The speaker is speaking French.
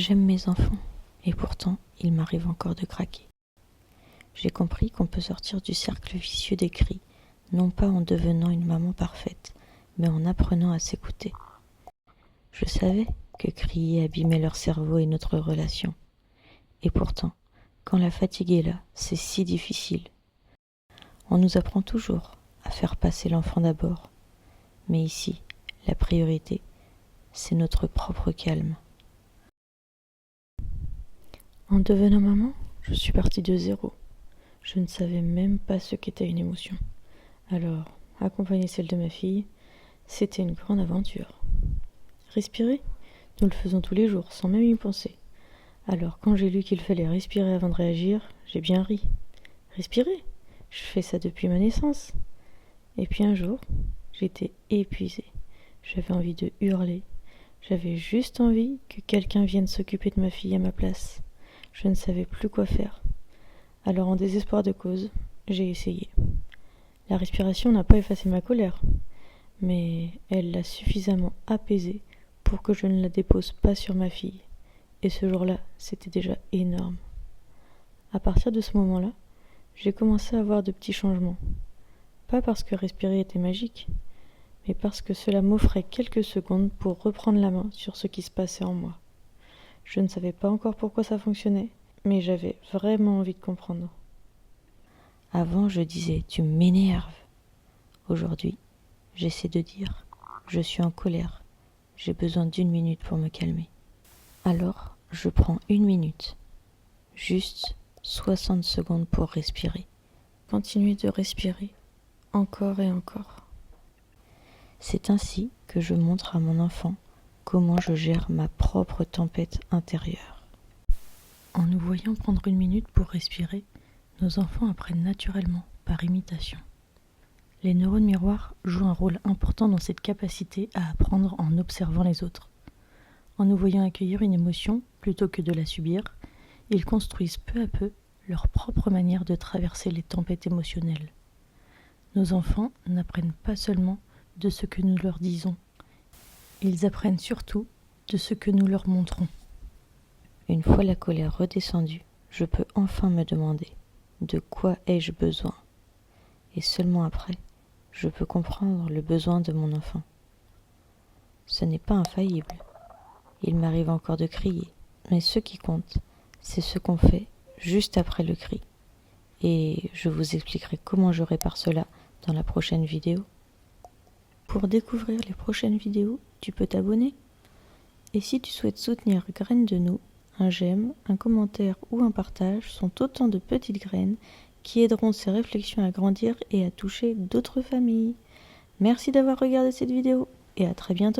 J'aime mes enfants, et pourtant, il m'arrive encore de craquer. J'ai compris qu'on peut sortir du cercle vicieux des cris, non pas en devenant une maman parfaite, mais en apprenant à s'écouter. Je savais que crier abîmait leur cerveau et notre relation. Et pourtant, quand la fatigue est là, c'est si difficile. On nous apprend toujours à faire passer l'enfant d'abord. Mais ici, la priorité, c'est notre propre calme. En devenant maman, je suis partie de zéro. Je ne savais même pas ce qu'était une émotion. Alors, accompagner celle de ma fille, c'était une grande aventure. Respirer, nous le faisons tous les jours, sans même y penser. Alors, quand j'ai lu qu'il fallait respirer avant de réagir, j'ai bien ri. Respirer? Je fais ça depuis ma naissance. Et puis un jour, j'étais épuisée. J'avais envie de hurler. J'avais juste envie que quelqu'un vienne s'occuper de ma fille à ma place. Je ne savais plus quoi faire. Alors, en désespoir de cause, j'ai essayé. La respiration n'a pas effacé ma colère, mais elle l'a suffisamment apaisée pour que je ne la dépose pas sur ma fille. Et ce jour-là, c'était déjà énorme. À partir de ce moment-là, j'ai commencé à voir de petits changements. Pas parce que respirer était magique, mais parce que cela m'offrait quelques secondes pour reprendre la main sur ce qui se passait en moi. Je ne savais pas encore pourquoi ça fonctionnait, mais j'avais vraiment envie de comprendre. Avant, je disais « tu m'énerves ». Aujourd'hui, j'essaie de dire « je suis en colère, j'ai besoin d'1 minute pour me calmer ». Alors, je prends 1 minute, juste 60 secondes pour respirer. Continuer de respirer, encore et encore. C'est ainsi que je montre à mon enfant comment je gère ma propre tempête intérieure. En nous voyant prendre 1 minute pour respirer, nos enfants apprennent naturellement, par imitation. Les neurones miroirs jouent un rôle important dans cette capacité à apprendre en observant les autres. En nous voyant accueillir une émotion plutôt que de la subir, ils construisent peu à peu leur propre manière de traverser les tempêtes émotionnelles. Nos enfants n'apprennent pas seulement de ce que nous leur disons, ils apprennent surtout de ce que nous leur montrons. Une fois la colère redescendue, je peux enfin me demander de quoi ai-je besoin, et seulement après, je peux comprendre le besoin de mon enfant. Ce n'est pas infaillible. Il m'arrive encore de crier, mais ce qui compte, c'est ce qu'on fait juste après le cri. Et je vous expliquerai comment je répare cela dans la prochaine vidéo. Pour découvrir les prochaines vidéos, tu peux t'abonner. Et si tu souhaites soutenir Graines de nous, un j'aime, un commentaire ou un partage sont autant de petites graines qui aideront ces réflexions à grandir et à toucher d'autres familles. Merci d'avoir regardé cette vidéo et à très bientôt.